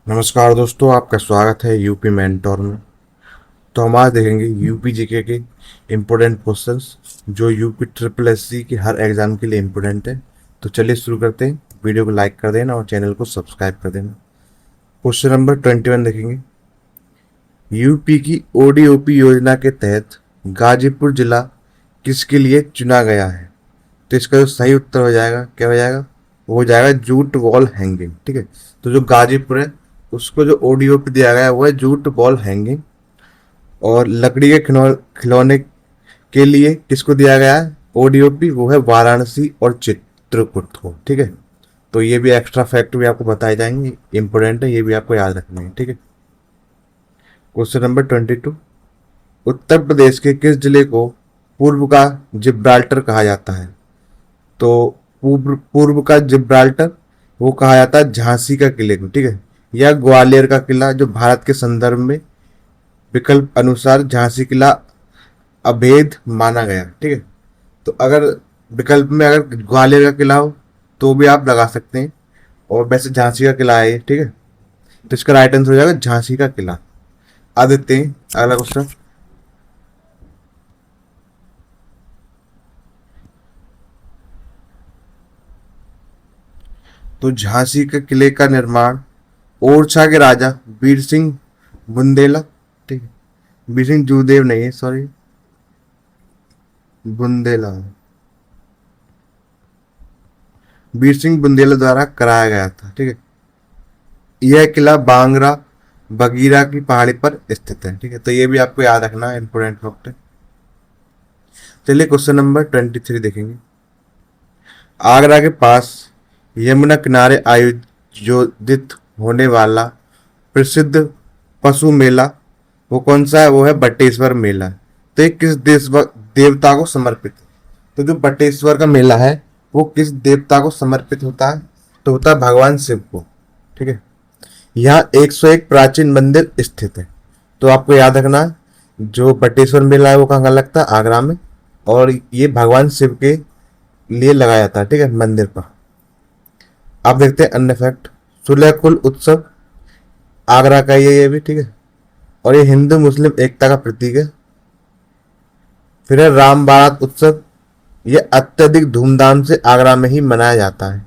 नमस्कार दोस्तों, आपका स्वागत है यूपी मेंटोर में। तो हम आज देखेंगे यूपी जीके के इम्पोर्टेंट क्वेश्चंस जो यूपी ट्रिपल एससी की हर एग्जाम के लिए इम्पोर्टेंट है। तो चलिए शुरू करते हैं। वीडियो को लाइक कर देना और चैनल को सब्सक्राइब कर देना। क्वेश्चन नंबर 21 देखेंगे। यूपी की ओडीओपी योजना के तहत गाजीपुर जिला किसके लिए चुना गया है? तो इसका जो सही उत्तर हो जाएगा, क्या हो जाएगा? वो हो जाएगा जूट वॉल हैंगिंग। ठीक है, तो जो गाजीपुर है उसको जो ओडीओपी दिया गया है वो है जूट वॉल हैंगिंग। और लकड़ी के खिलौने के लिए किसको दिया गया है ओडीओपी? वो है वाराणसी और चित्रकूट को। ठीक है, तो ये भी एक्स्ट्रा फैक्ट भी आपको बताए जाएंगे, इंपॉर्टेंट है, ये भी आपको याद रखना है। ठीक है, क्वेश्चन नंबर 22। उत्तर प्रदेश के किस जिले को पूर्व का जिब्राल्टर कहा जाता है? तो पूर्व का जिब्राल्टर वो कहा जाता है झांसी का किले को। ठीक है, या ग्वालियर का किला, जो भारत के संदर्भ में विकल्प अनुसार झांसी किला अभेद माना गया। ठीक है, तो अगर विकल्प में अगर ग्वालियर का किला हो तो भी आप लगा सकते हैं, और वैसे झांसी का किला है ये। ठीक है, तो इसका राइट आंसर हो जाएगा झांसी का किला। आ देते हैं अगला क्वेश्चन। तो झांसी के किले का निर्माण ओरछा के राजा वीर सिंह बुंदेला, ठीक है, वीर सिंह जूदेव नहीं है, सॉरी, बुंदेला, वीर सिंह बुंदेला द्वारा कराया गया था। ठीक है, यह किला बांगरा बगीरा की पहाड़ी पर स्थित है। ठीक है, तो ये भी आपको याद रखना है, इंपोर्टेंट फैक्ट है। चलिए क्वेश्चन नंबर 23 देखेंगे। आगरा के पास यमुना किनारे आयोजित होने वाला प्रसिद्ध पशु मेला वो कौन सा है? वो है बटेश्वर मेला। तो ये किस देवता को समर्पित है? तो जो बटेश्वर का मेला है वो किस देवता को समर्पित होता है? तो होता है भगवान शिव को। ठीक है, यहाँ 101 प्राचीन मंदिर स्थित है। तो आपको याद रखना है, जो बटेश्वर मेला है वो कहाँ लगता है? आगरा में। और ये भगवान शिव के लिए लगाया जाता है। ठीक है, मंदिर पर। आप देखते हैं अन्य फैक्ट। सुलहकुल उत्सव आगरा का ये भी। ठीक है, और ये हिंदू मुस्लिम एकता का प्रतीक है। फिर है राम बारात उत्सव, ये अत्यधिक धूमधाम से आगरा में ही मनाया जाता है।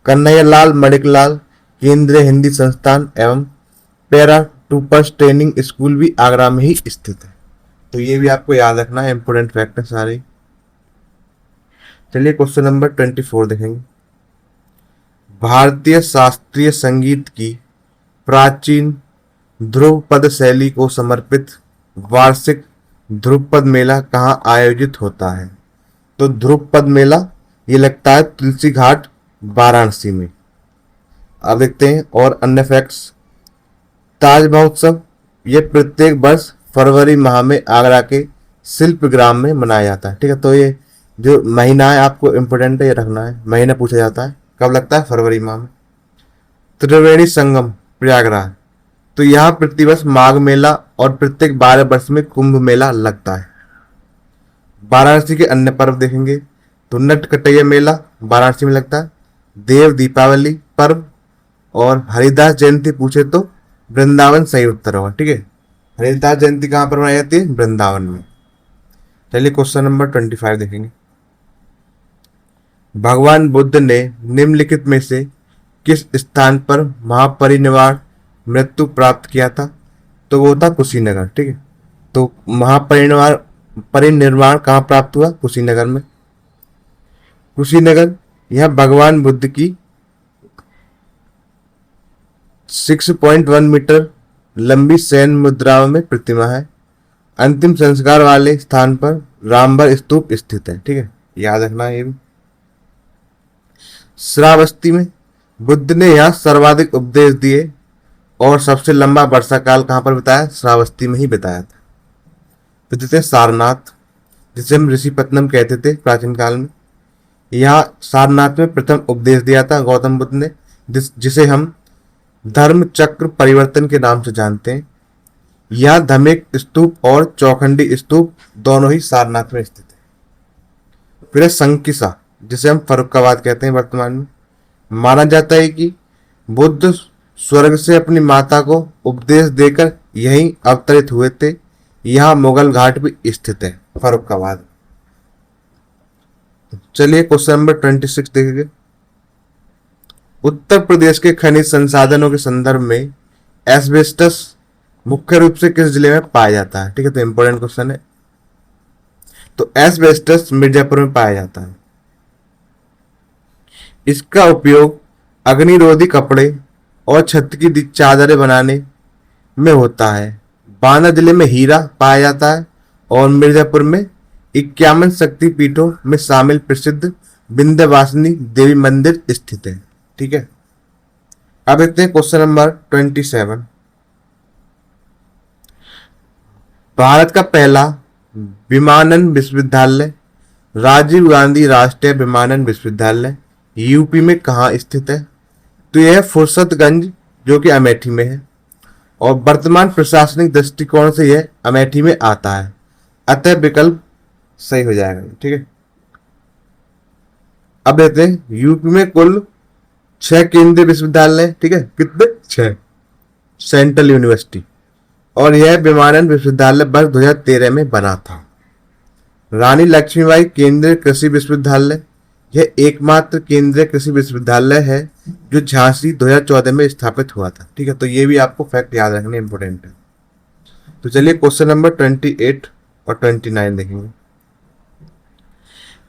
कन्हैयालाल मणिकलाल केंद्रीय हिंदी संस्थान एवं पैरा ट्रूपर्स ट्रेनिंग स्कूल भी आगरा में ही स्थित है। तो ये भी आपको याद रखना है, इंपोर्टेंट फैक्ट है सारे। चलिए क्वेश्चन नंबर 24 देखेंगे। भारतीय शास्त्रीय संगीत की प्राचीन ध्रुवपद शैली को समर्पित वार्षिक ध्रुवपद मेला कहाँ आयोजित होता है? तो ध्रुवपद मेला ये लगता है तुलसी घाट वाराणसी में। अब देखते हैं और अन्य फैक्ट्स। ताज महोत्सव ये प्रत्येक वर्ष फरवरी माह में आगरा के शिल्प ग्राम में मनाया जाता है। ठीक है, तो ये जो महीना है आपको इम्पोर्टेंट है, ये रखना है, महीना पूछा जाता है कब लगता है? फरवरी माह में। त्रिवेणी संगम प्रयागराज, तो यहाँ प्रतिवर्ष माघ मेला और प्रत्येक 12 वर्ष में कुंभ मेला लगता है। वाराणसी के अन्य पर्व देखेंगे तो नटकटैया मेला वाराणसी में लगता है, देव दीपावली पर्व, और हरिदास जयंती पूछे तो वृंदावन सही उत्तर होगा। ठीक है, हरिदास जयंती कहाँ पर मनाई जाती है? वृंदावन में। चलिए क्वेश्चन नंबर 25 देखेंगे। भगवान बुद्ध ने निम्नलिखित में से किस स्थान पर महापरिनिर्वाण मृत्यु प्राप्त किया था? तो वो था कुशीनगर। ठीक है, तो महापरिनिर्वाण परिनिर्वाण कहाँ प्राप्त हुआ? कुशीनगर में। कुशीनगर यह भगवान बुद्ध की 6.1 मीटर लंबी सैन मुद्रा में प्रतिमा है। अंतिम संस्कार वाले स्थान पर रामबर स्तूप स्थित है। ठीक है, याद रखना ये भी। श्रावस्ती में बुद्ध ने यहाँ सर्वाधिक उपदेश दिए और सबसे लंबा वर्षा काल कहाँ पर बिताया? श्रावस्ती में ही बिताया था। फिर देते हैं सारनाथ, जिसे हम ऋषिपत्नम कहते थे प्राचीन काल में। यहाँ सारनाथ में प्रथम उपदेश दिया था गौतम बुद्ध ने, जिसे हम धर्म चक्र परिवर्तन के नाम से जानते हैं। यहाँ धमेक स्तूप और चौखंडी स्तूप दोनों ही सारनाथ में स्थित है। फिर है संकिसा, जिसे हम फर्रुखाबाद कहते हैं वर्तमान में। माना जाता है कि बुद्ध स्वर्ग से अपनी माता को उपदेश देकर यहीं अवतरित हुए थे। यहाँ मुगल घाट भी स्थित है फर्रुखाबाद। चलिए क्वेश्चन नंबर 26 देखेंगे। उत्तर प्रदेश के खनिज संसाधनों के संदर्भ में एस्बेस्टस मुख्य रूप से किस जिले में पाया जाता है? ठीक है, तो इंपॉर्टेंट क्वेश्चन है। तो एस्बेस्टस मिर्जापुर में पाया जाता है। इसका उपयोग अग्निरोधी कपड़े और छत की चादरें बनाने में होता है। बांदा जिले में हीरा पाया जाता है और मिर्जापुर में 51 शक्तिपीठों में शामिल प्रसिद्ध विंध्यवासिनी देवी मंदिर स्थित है। ठीक है, अब देखते हैं क्वेश्चन नंबर 27। भारत का पहला विमानन विश्वविद्यालय राजीव गांधी राष्ट्रीय विमानन विश्वविद्यालय यूपी में कहाँ स्थित है? तो यह फुर्सतगंज जो कि अमेठी में है और वर्तमान प्रशासनिक दृष्टिकोण से यह अमेठी में आता है, अतः विकल्प सही हो जाएगा। ठीक है, अब देखते हैं यूपी में कुल 6 केंद्रीय विश्वविद्यालय। ठीक है, कितने? 6 सेंट्रल यूनिवर्सिटी, और यह विमानन विश्वविद्यालय वर्ष 2013 में बना था। रानी लक्ष्मीबाई केंद्रीय कृषि विश्वविद्यालय यह एकमात्र केंद्रीय कृषि विश्वविद्यालय है जो झांसी 2014 में स्थापित हुआ था। ठीक है, तो ये भी आपको फैक्ट याद रखने इंपॉर्टेंट है। तो चलिए क्वेश्चन नंबर 28 और 29 देखेंगे।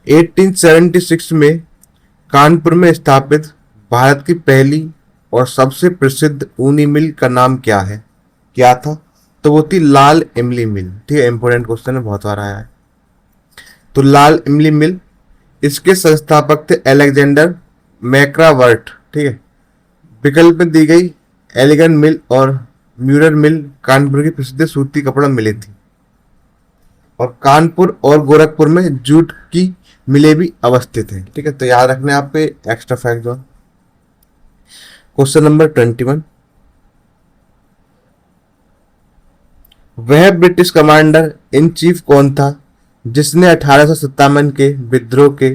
1876 में कानपुर में स्थापित भारत की पहली और सबसे प्रसिद्ध ऊनी मिल का नाम क्या था? तो वो थी लाल इमली मिल। ठीक है, इंपॉर्टेंट क्वेश्चन है, बहुत बार आया है। तो लाल इमली मिल, इसके संस्थापक थे अलेक्जेंडर मैक्रावर्ट। ठीक है, विकल्प में दी गई एलिगन मिल और म्यूरर मिल कानपुर की प्रसिद्ध सूती कपड़ा मिले थी, और कानपुर और गोरखपुर में जूट की मिलें भी अवस्थित हैं। ठीक है, तो याद रखने आपके एक्स्ट्रा फैक्ट जो। Question number 21। वह ब्रिटिश कमांडर इन चीफ कौन था जिसने 1857 के विद्रोह के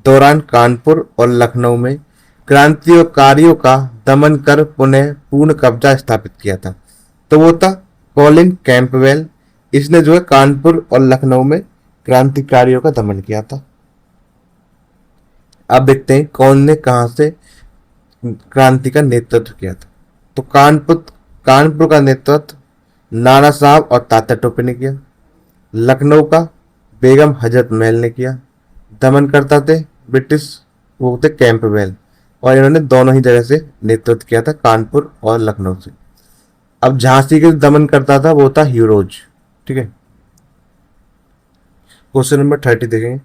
दौरान कानपुर और लखनऊ में क्रांतिकारियों का दमन कर पुनः पूर्ण कब्जा स्थापित किया था? तो वो था कॉलिन कैंपबेल। इसने जो है कानपुर और लखनऊ में क्रांतिकारियों का दमन किया था। अब देखते हैं कौन ने कहां से क्रांति का नेतृत्व किया था। तो कानपुर का नेतृत्व नाना साहब और तात्या टोपे ने किया। लखनऊ का बेगम हजरत महल ने किया। दमन करता थे ब्रिटिश वो थे कैंपबेल, और इन्होंने दोनों ही जगह से नेतृत्व किया था, कानपुर और लखनऊ से। अब झांसी के दमन करता था वो था ह्यूरोज। ठीक है, क्वेश्चन नंबर 30 देखेंगे।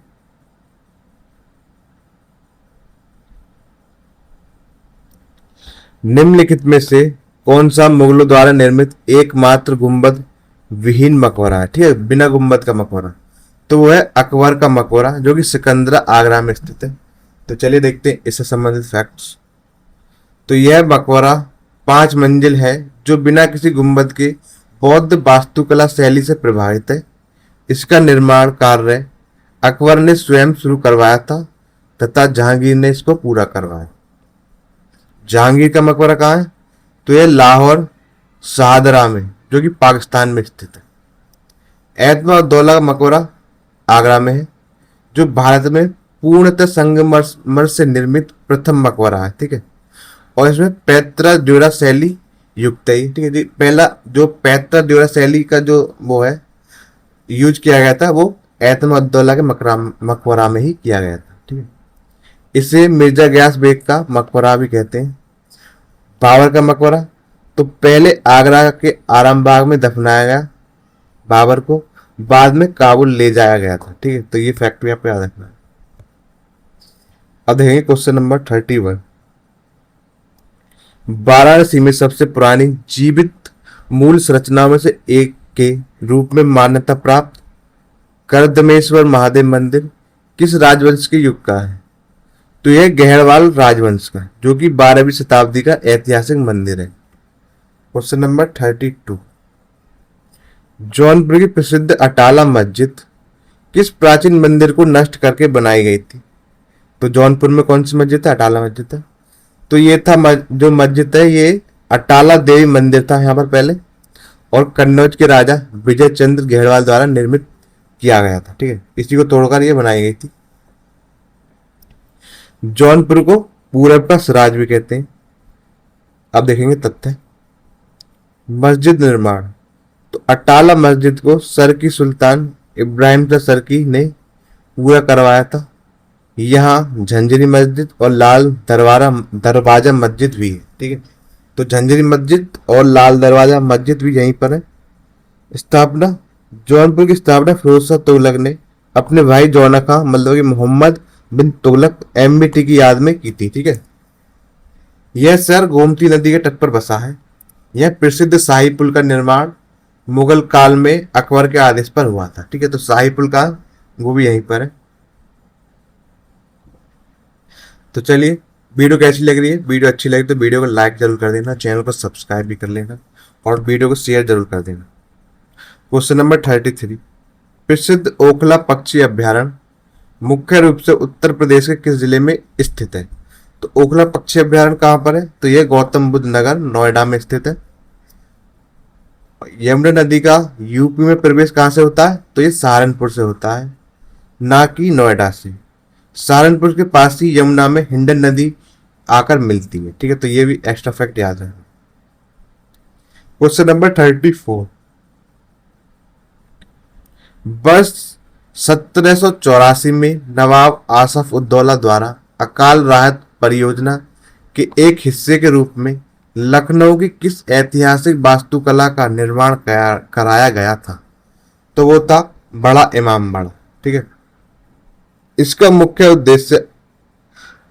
निम्नलिखित में से कौन सा मुगलों द्वारा निर्मित एकमात्र गुंबद विहीन मकबरा है? ठीक है, बिना गुंबद का मकबरा। तो वो है अकबर का मकबरा जो कि सिकंदरा आगरा में स्थित है। तो चलिए देखते हैं इससे संबंधित फैक्ट्स। तो यह मकबरा 5 मंजिल है जो बिना किसी गुंबद के बौद्ध वास्तुकला शैली से प्रभावित है। इसका निर्माण कार्य अकबर ने स्वयं शुरू करवाया था तथा जहांगीर ने इसको पूरा करवाया। जहांगीर का मकबरा कहाँ है? तो यह लाहौर शाहदरा में जो कि पाकिस्तान में स्थित है। एतमाउद्दौला का मकबरा आगरा में है जो भारत में पूर्णतः संगमरमर से निर्मित प्रथम मकबरा है। ठीक है, और इसमें पैतरा ड्यूरा शैली युक्त है। ठीक है जी, पहला जो पैतरा ड्यूरा शैली का जो वो है यूज किया गया था वो एतमाउद्दौला के मकबरा में ही किया गया था। ठीक है, इसे मिर्जा गयास बेग का मकबरा भी कहते हैं। बाबर का मकबरा, तो पहले आगरा के आरामबाग में दफनाया गया बाबर को, बाद में काबुल ले जाया गया था। ठीक है, तो ये फैक्ट भी आपको याद रखना है। अब देखेंगे क्वेश्चन नंबर 31। वाराणसी में सबसे पुरानी जीवित मूल संरचनाओं में से एक के रूप में मान्यता प्राप्त करदमेश्वर महादेव मंदिर किस राजवंश के युग का है? तो यह गहरवाल राजवंश का जो कि 12वीं शताब्दी का ऐतिहासिक मंदिर है। Question number 32। जौनपुर की प्रसिद्ध अटाला मस्जिद किस प्राचीन मंदिर को नष्ट करके बनाई गई थी? तो जौनपुर में कौन सी मस्जिद है? अटाला मस्जिद है। तो ये था जो मस्जिद है ये अटाला देवी मंदिर था यहाँ पर पहले, और कन्नौज के राजा विजय चंद्र घेरवाल द्वारा निर्मित किया गया था। ठीक है, इसी को तोड़कर ये बनाई गई थी। जौनपुर को पूरब का सिराज भी कहते हैं। अब देखेंगे तथ्य। मस्जिद निर्माण, तो अटाला मस्जिद को सरकी सुल्तान इब्राहिम शाह सरकी ने पूरा करवाया था। यहाँ झंझरी मस्जिद और लाल दरवाजा मस्जिद भी है। ठीक है, तो झंझरी मस्जिद और लाल दरवाजा मस्जिद भी यहीं पर है। स्थापना, जौनपुर की स्थापना फिरोज शाह तुगलक ने अपने भाई जौना खां मतलब कि मोहम्मद बिन तुगलक एमबीटी की याद में की थी। ठीक है, यह शहर गोमती नदी के तट पर बसा है। यह प्रसिद्ध शाही पुल का निर्माण मुगल काल में अकबर के आदेश पर हुआ था। ठीक है, तो शाही पुल का वो भी यहीं पर है। तो चलिए, वीडियो कैसी लग रही है? वीडियो अच्छी लगी तो वीडियो को लाइक जरूर कर देना, चैनल को सब्सक्राइब भी कर लेना और वीडियो को शेयर जरूर कर देना। क्वेश्चन नंबर 33, प्रसिद्ध ओखला पक्षी अभ्यारण्य मुख्य रूप से उत्तर प्रदेश के किस जिले में स्थित है? तो ओखला पक्षी अभ्यारण्य कहाँ पर है? तो यह गौतम बुद्ध नगर नोएडा में स्थित है। यमुना नदी का यूपी में प्रवेश कहाँ से होता है? तो ये सहारनपुर से होता है, ना कि नोएडा से। सहारनपुर के पास ही यमुना में हिंडन नदी आकर मिलती है। ठीक है, तो ये भी एक्स्ट्रा फैक्ट याद है। क्वेश्चन नंबर 34, वर्ष 1784 में नवाब आसफ उद्दौला द्वारा अकाल राहत परियोजना के एक हिस्से के रूप में लखनऊ की किस ऐतिहासिक वास्तुकला का निर्माण कराया गया था? तो वो था बड़ा इमाम बाड़ा। ठीक है, इसका मुख्य उद्देश्य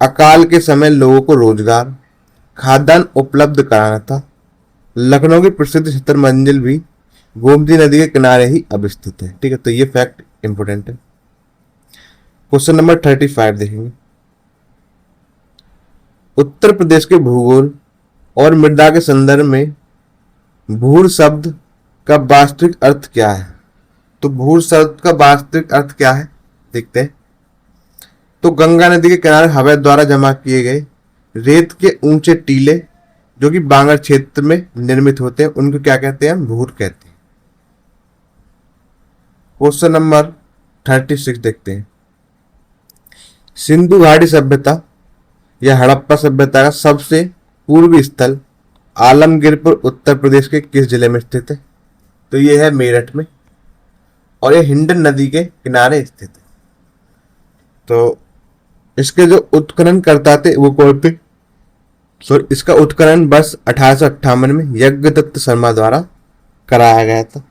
अकाल के समय लोगों को रोजगार, खाद्यान्न उपलब्ध कराना था। लखनऊ की प्रसिद्ध छतर मंजिल भी गोमती नदी के किनारे ही अब स्थित है। ठीक है, तो ये फैक्ट इंपोर्टेंट है। क्वेश्चन नंबर 35 देखेंगे। उत्तर प्रदेश के भूगोल और मृदा के संदर्भ में भूर शब्द का वास्तविक अर्थ क्या है? तो भूर शब्द का वास्तविक अर्थ क्या है देखते हैं। तो गंगा नदी के किनारे हवा द्वारा जमा किए गए रेत के ऊंचे टीले जो कि बांगर क्षेत्र में निर्मित होते हैं, उनको क्या कहते हैं? भूर कहते हैं। क्वेश्चन नंबर 36 देखते हैं। सिंधु घाटी सभ्यता या हड़प्पा सभ्यता का सबसे पूर्वी स्थल आलमगीरपुर उत्तर प्रदेश के किस जिले में स्थित है? तो ये है मेरठ में, और ये हिंडन नदी के किनारे स्थित है। तो इसके जो उत्खनन करता थे वो कौन थे? इसका उत्खनन वर्ष 1858 में यज्ञदत्त शर्मा द्वारा कराया गया था।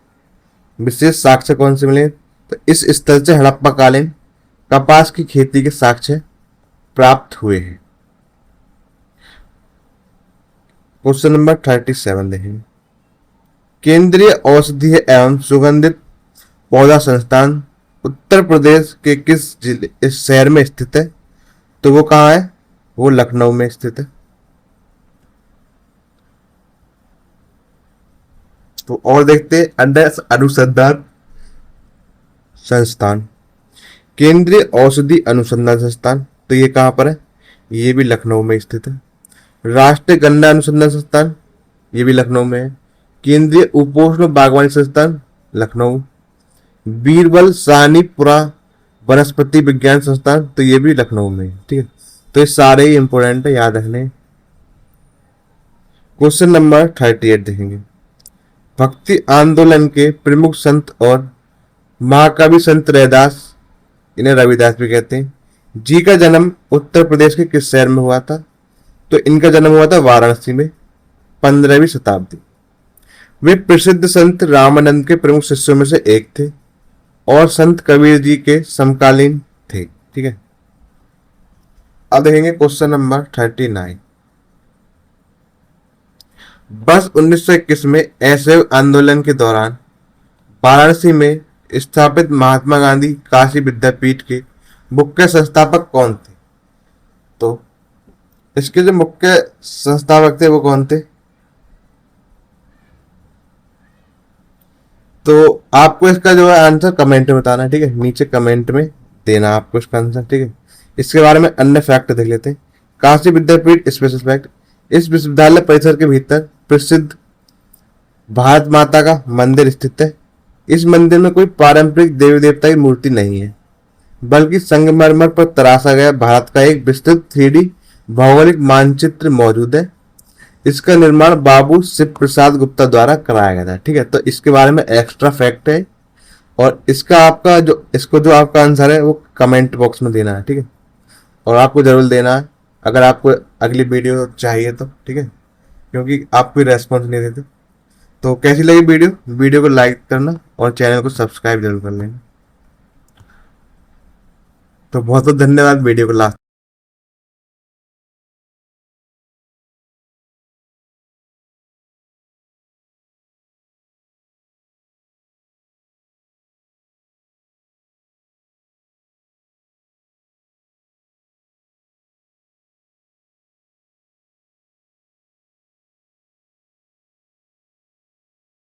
विशेष साक्ष्य कौन से मिले? तो इस स्थल से हड़प्पा कालीन कपास की खेती के साक्ष्य प्राप्त हुए हैं। क्वेश्चन नंबर 37 देखेंगे। केंद्रीय औषधीय एवं सुगंधित पौधा संस्थान उत्तर प्रदेश के किस जिले इस शहर में स्थित है? तो वो कहाँ है? वो लखनऊ में स्थित है। तो और देखते हैं अंडर अनुसंधान संस्थान, केंद्रीय औषधि अनुसंधान संस्थान, तो ये कहाँ पर है? ये भी लखनऊ में स्थित है। राष्ट्रीय गन्ना अनुसंधान संस्थान, ये भी लखनऊ में है। केंद्रीय उपोष्ण बागवानी संस्थान लखनऊ। बीरबल साहनीपुरा वनस्पति विज्ञान संस्थान, तो ये भी लखनऊ में है। ठीक है, तो ये सारे ही इंपोर्टेंट है, याद रखने। क्वेश्चन नंबर 38 देखेंगे। भक्ति आंदोलन के प्रमुख संत और महाकवि संत रैदास, इन्हें रविदास भी कहते हैं, जी का जन्म उत्तर प्रदेश के किस शहर में हुआ था? तो इनका जन्म हुआ था वाराणसी में, 15वीं शताब्दी। वे प्रसिद्ध संत रामानंद के प्रमुख शिष्यों में से एक थे और संत कबीर जी के समकालीन थे। ठीक है, अब देखेंगे क्वेश्चन नंबर 39। वर्ष 1921 में असहयोग आंदोलन के दौरान वाराणसी में स्थापित महात्मा गांधी काशी विद्यापीठ के मुख्य संस्थापक कौन थे? तो इसके जो मुख्य संस्थापक थे वो कौन थे? तो आपको इसका जो है आंसर कमेंट में बताना है। ठीक है, नीचे कमेंट में देना आपको इसका आंसर। ठीक है, इसके बारे में अन्य फैक्ट देख लेते हैं। काशी विद्यापीठ स्पेशल फैक्ट, इस विश्वविद्यालय परिसर के भीतर प्रसिद्ध भारत माता का मंदिर स्थित है। इस मंदिर में कोई पारंपरिक देवी देवता की मूर्ति नहीं है, बल्कि संगमरमर पर तराशा गया भारत का एक विस्तृत 3D भौगोलिक मानचित्र मौजूद है। इसका निर्माण बाबू शिव प्रसाद गुप्ता द्वारा कराया गया था। ठीक है, तो इसके बारे में एक्स्ट्रा फैक्ट है, और इसका आपका जो आपका आंसर है वो कमेंट बॉक्स में देना है। ठीक है, और आपको जरूर देना है अगर आपको अगली वीडियो चाहिए तो। ठीक है, क्योंकि आप कोई रेस्पॉन्स नहीं देते। तो कैसी लगी वीडियो को लाइक करना और चैनल को सब्सक्राइब जरूर कर लेना। तो बहुत बहुत धन्यवाद वीडियो को लास्ट